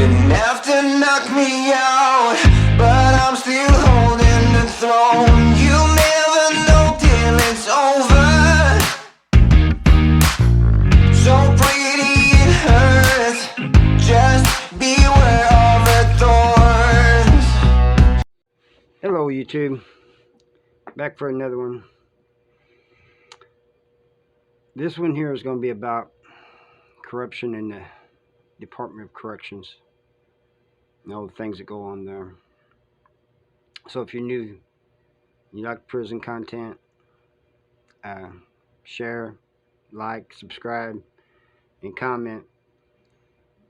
didn't have to knock me out, but I'm still holding the throne. You never know till it's over. So pretty it hurts. Just beware of the thorns. Hello YouTube, back for another one. This one here is going to be about corruption in the Department of Corrections and all the things that go on there. So if you're new, you like prison content, share, like, subscribe, and comment.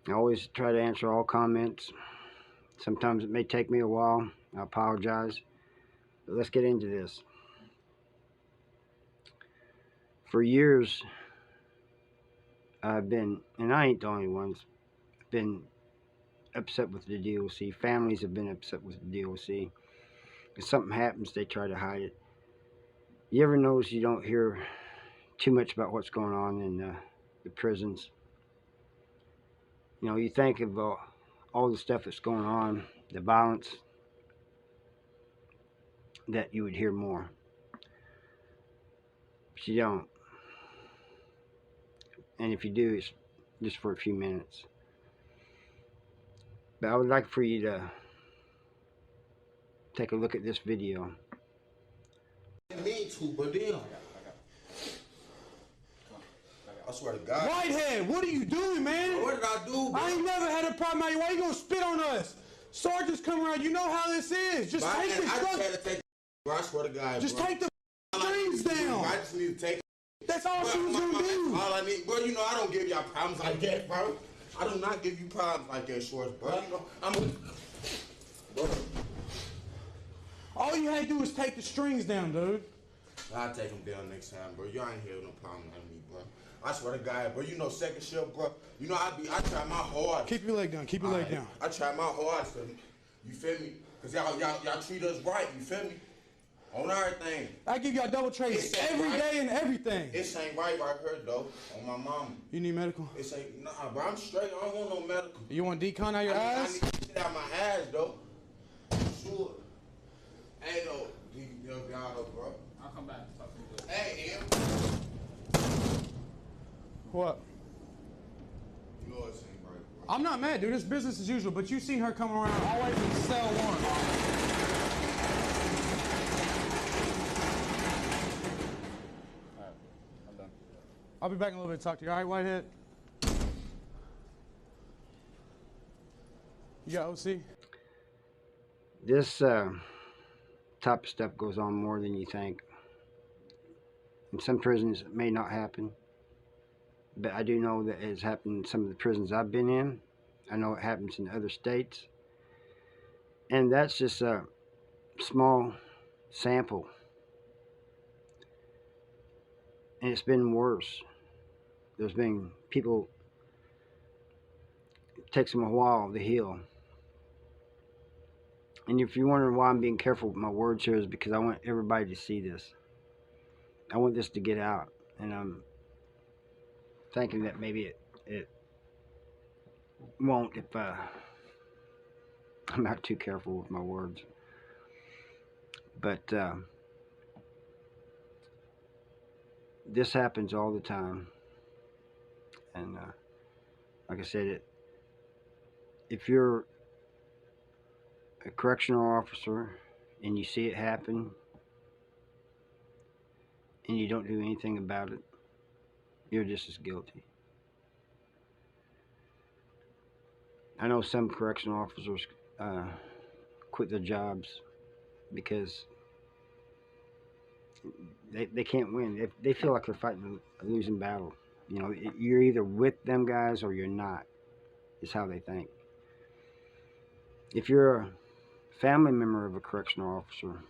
I always try to answer all comments. Sometimes it may take me a while. I apologize. But let's get into this. For years, I've been, and I ain't the only one, been upset with the DOC. Families have been upset with the DOC. If something happens, they try to hide it. You ever notice you don't hear too much about what's going on in the prisons? You know, you think of all the stuff that's going on, the violence, that you would hear more. But you don't. And if you do, it's just for a few minutes. But I would like for you to take a look at this video. Me too, but then I swear to God. Whitehead, what are you doing, man? What did I do, bro? I ain't never had a problem out here. Why you gonna spit on us? Sergeants come around, you know how this is. Just But take the I just strings. had to take, bro. I swear to God, Just bro. take the strings down. I just need to take. That's all she was gonna do. All I need, bro. You know I don't give y'all problems like that, bro. I do not give you problems like that, Shorts, bro. You know bro. All you had to do was take the strings down, dude. I'll take them down next time, bro. You ain't here no problem like me, bro. I swear to God, bro. You know second shift, bro. You know I try my hardest. Keep your leg down. Keep your leg down. I try my hardest. You feel me? Cause y'all treat us right. You feel me? On everything. I give y'all double trace every day and everything. It ain't right here though. On my mama. You need medical? It ain't nah, bro. I'm straight. I don't want no medical. You want decon out your I eyes? need to shit out my eyes though. Sure. Hey though, y'all bro. I'll come back and talk to you later. Hey, Em. What? You know it ain't right, bro. I'm not mad, dude. It's business as usual. But you seen her come around all the way from cell 1. I'll be back in a little bit to talk to you. All right, Whitehead? You got OC? This type of stuff goes on more than you think. In some prisons it may not happen, but I do know that it has happened in some of the prisons I've been in. I know it happens in other states, and that's just a small sample, and it's been worse. There's been people, it takes them a while to heal. And if you're wondering why I'm being careful with my words here, is because I want everybody to see this. I want this to get out, and I'm thinking that maybe it won't if I'm not too careful with my words. But this happens all the time, and like I said, if you're a correctional officer and you see it happen and you don't do anything about it, you're just as guilty. I know some correctional officers quit their jobs because they can't win. They feel like they're fighting a losing battle. You know, you're either with them guys or you're not, is how they think. If you're a family member of a correctional officer,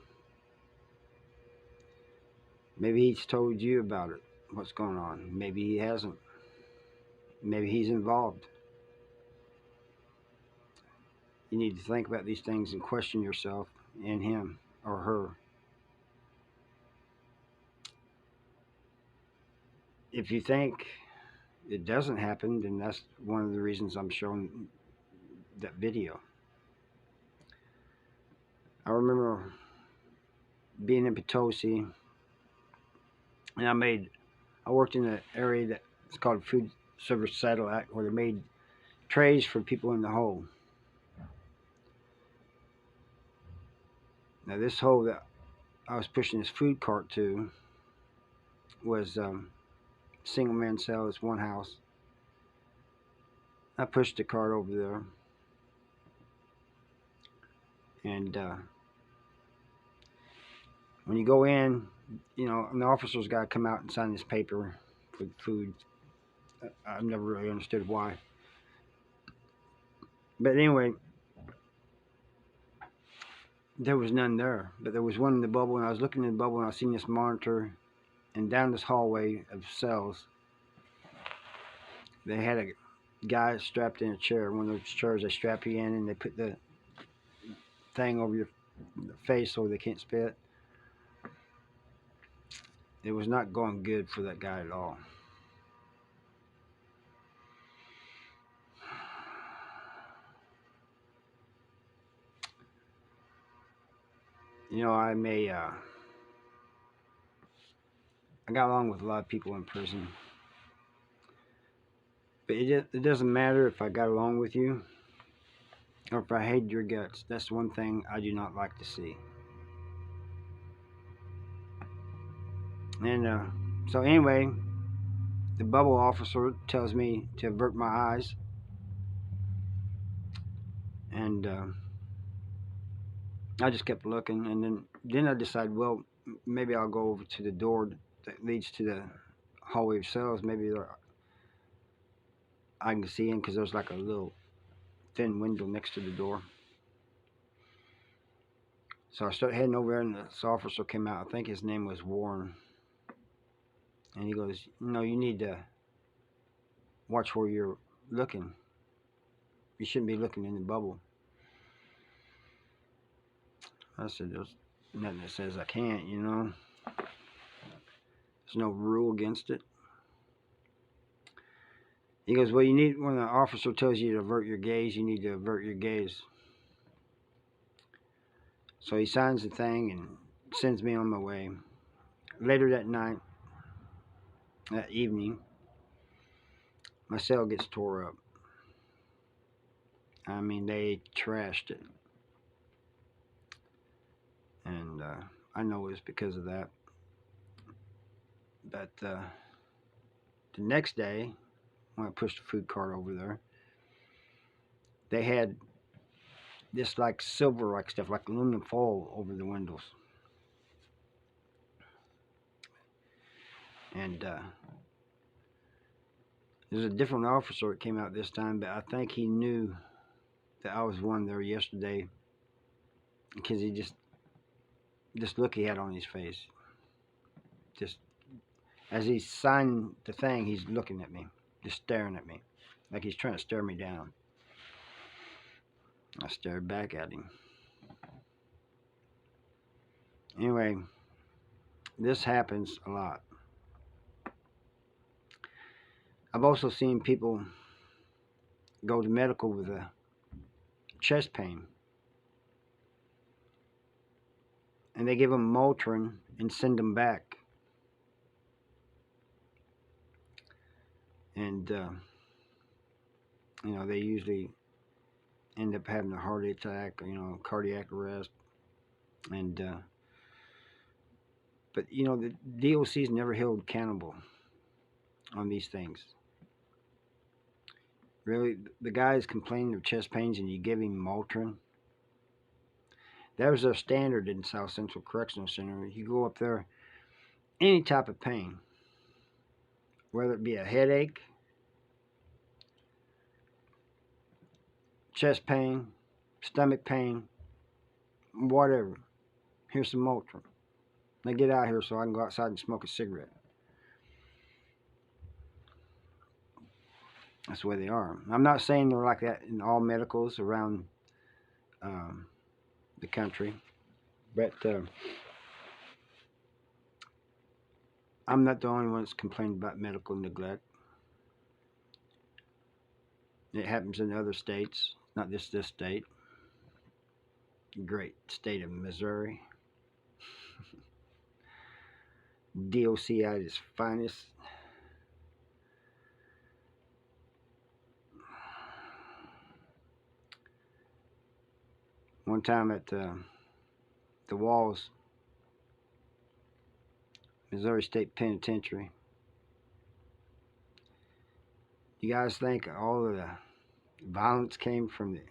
maybe he's told you about it, what's going on. Maybe he hasn't. Maybe he's involved. You need to think about these things and question yourself and him or her. If you think it doesn't happen, then that's one of the reasons I'm showing that video. I remember being in Potosi, and I worked in an area that's called Food Service Satellite, where they made trays for people in the hole. Now, this hole that I was pushing this food cart to was single man cell. It's one house. I pushed the cart over there, and when you go in, and the officer's got to come out and sign this paper for the food. I've never really understood why. But anyway, there was none there. But there was one in the bubble, and I was looking in the bubble, and I seen this monitor, and down this hallway of cells, they had a guy strapped in a chair, one of those chairs they strap you in, and they put the thing over your face so they can't spit. It was not going good for that guy at all. I got along with a lot of people in prison, but it doesn't matter if I got along with you or if I hated your guts. That's one thing I do not like to see. And so anyway, the bubble officer tells me to avert my eyes, and I just kept looking, and then I decided, well, maybe I'll go over to the door that leads to the hallway of cells. Maybe I can see in, because there's like a little thin window next to the door. So I started heading over there, and this officer came out. I think his name was Warren. And he goes, you need to watch where you're looking. You shouldn't be looking in the bubble. I said, there's nothing that says I can't, There's no rule against it. He goes, well, when the officer tells you to avert your gaze, you need to avert your gaze. So he signs the thing and sends me on my way. Later that evening, my cell gets tore up. I mean, they trashed it. And I know it's because of that. But the next day, when I pushed the food cart over there, they had this like silver like stuff, like aluminum foil over the windows. And there's a different officer that came out this time, but I think he knew that I was one there yesterday, because he just, this look he had on his face, just as he signed the thing, he's looking at me, just staring at me, like he's trying to stare me down. I stared back at him. Anyway, this happens a lot. I've also seen people go to medical with a chest pain, and they give them Motrin and send them back. And they usually end up having a heart attack, cardiac arrest. And but the DOC's never held accountable on these things. Really, the guy's complaining of chest pains and you give him Motrin. That was their standard in South Central Correctional Center. You go up there, any type of pain, whether it be a headache, chest pain, stomach pain, whatever, here's some Motrin. Now get out here so I can go outside and smoke a cigarette. That's the way they are. I'm not saying they're like that in all medicals around the country, but I'm not the only one that's complaining about medical neglect. It happens in other states. not just this state, great state of Missouri. DOC at its finest. One time at the Walls, Missouri State Penitentiary. You guys think all of the violence came from the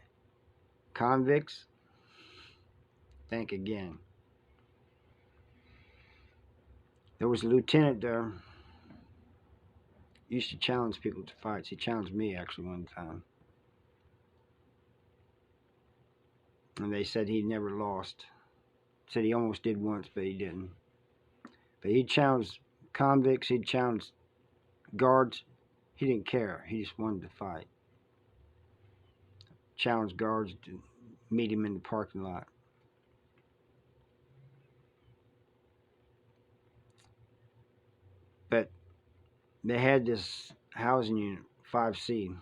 convicts? Think again. There was a lieutenant there. Used to challenge people to fights. He challenged me actually one time. And they said he never lost. Said he almost did once, but he didn't. But he challenged convicts, he'd challenge guards. He didn't care. He just wanted to fight. Challenged guards to meet him in the parking lot. But they had this housing unit, 5C.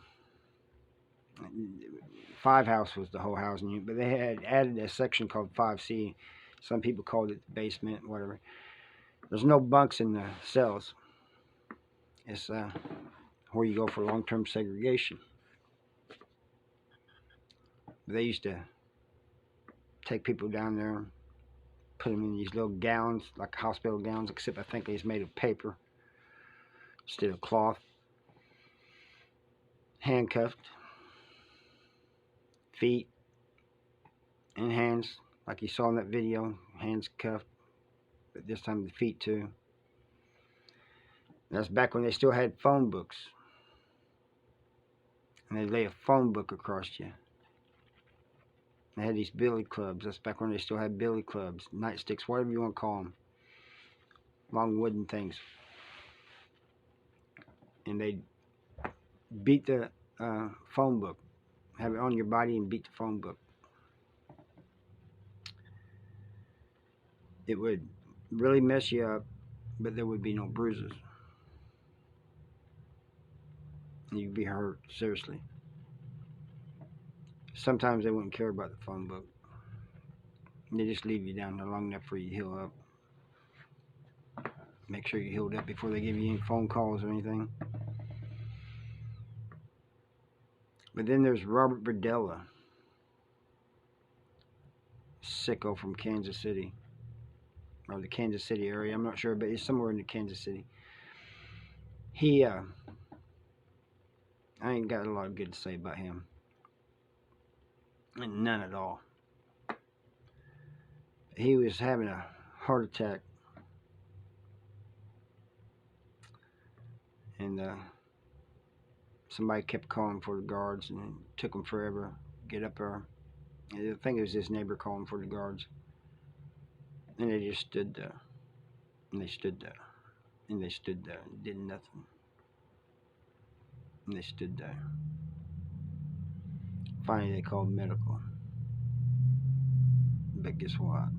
5 house was the whole housing unit, but they had added a section called 5C. Some people called it the basement, whatever. There's no bunks in the cells. It's where you go for long-term segregation. They used to take people down there, put them in these little gowns, like hospital gowns, except I think they's made of paper instead of cloth. Handcuffed, feet and hands, like you saw in that video, hands cuffed, but this time the feet too. That's back when they still had phone books. And they'd lay a phone book across you. They had these billy clubs. That's back when they still had billy clubs, nightsticks, whatever you want to call them. Long wooden things. And they'd beat the phone book. Have it on your body and beat the phone book. It would really mess you up, but there would be no bruises. You'd be hurt, seriously. Sometimes they wouldn't care about the phone book. They just leave you down there long enough for you to heal up. Make sure you healed up before they give you any phone calls or anything. But then there's Robert Berdella, sicko from Kansas City, or the Kansas City area. I'm not sure, but he's somewhere in the Kansas City. He, I ain't got a lot of good to say about him. None at all. He was having a heart attack, and somebody kept calling for the guards, and it took him forever to get up there. I think it was his neighbor calling for the guards, and they just stood there, and they stood there, and they stood there, and did nothing, and they stood there. Finally, they called medical, but guess what?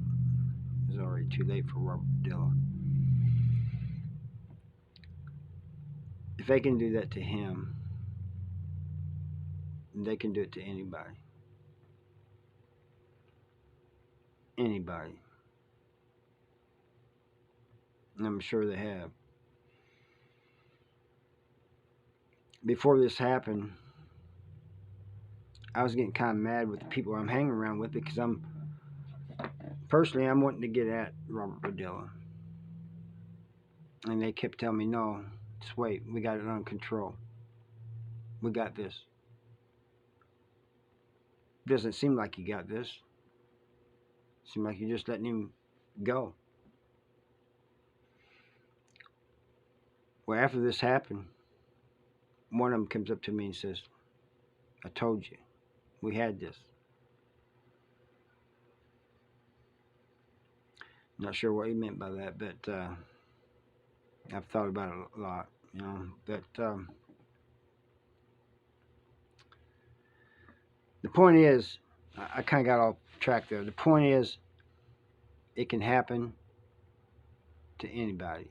It was already too late for Robert Dillon. If they can do that to him, they can do it to anybody. Anybody. And I'm sure they have. Before this happened, I was getting kind of mad with the people I'm hanging around with because I'm wanting to get at Robert Berdella. And they kept telling me, no, just wait, we got it under control. We got this. Doesn't seem like you got this. Seems like you're just letting him go. Well, after this happened, one of them comes up to me and says, I told you, we had this. Not sure what he meant by that, but I've thought about it a lot, you know. But the point is, I kind of got off track there. The point is, it can happen to anybody.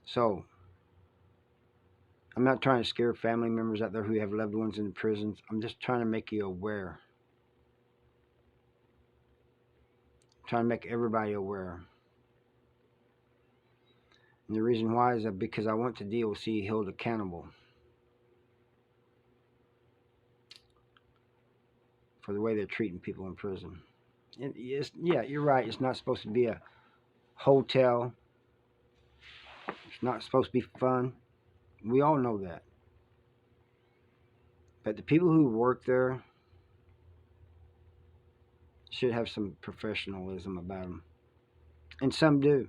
So, I'm not trying to scare family members out there who have loved ones in the prisons. I'm just trying to make you aware. I'm trying to make everybody aware. And the reason why is that because I want the DOC held accountable for the way they're treating people in prison. Yeah, you're right. It's not supposed to be a hotel. It's not supposed to be fun. We all know that. But the people who work there should have some professionalism about them. And some do.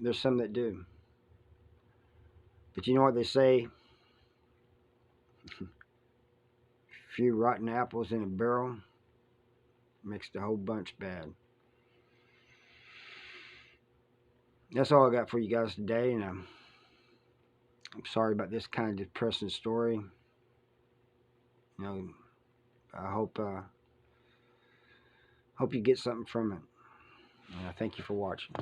There's some that do. But you know what they say? A few rotten apples in a barrel makes the whole bunch bad. That's all I got for you guys today, and I'm sorry about this kind of depressing story. You know, I hope you get something from it. And I thank you for watching.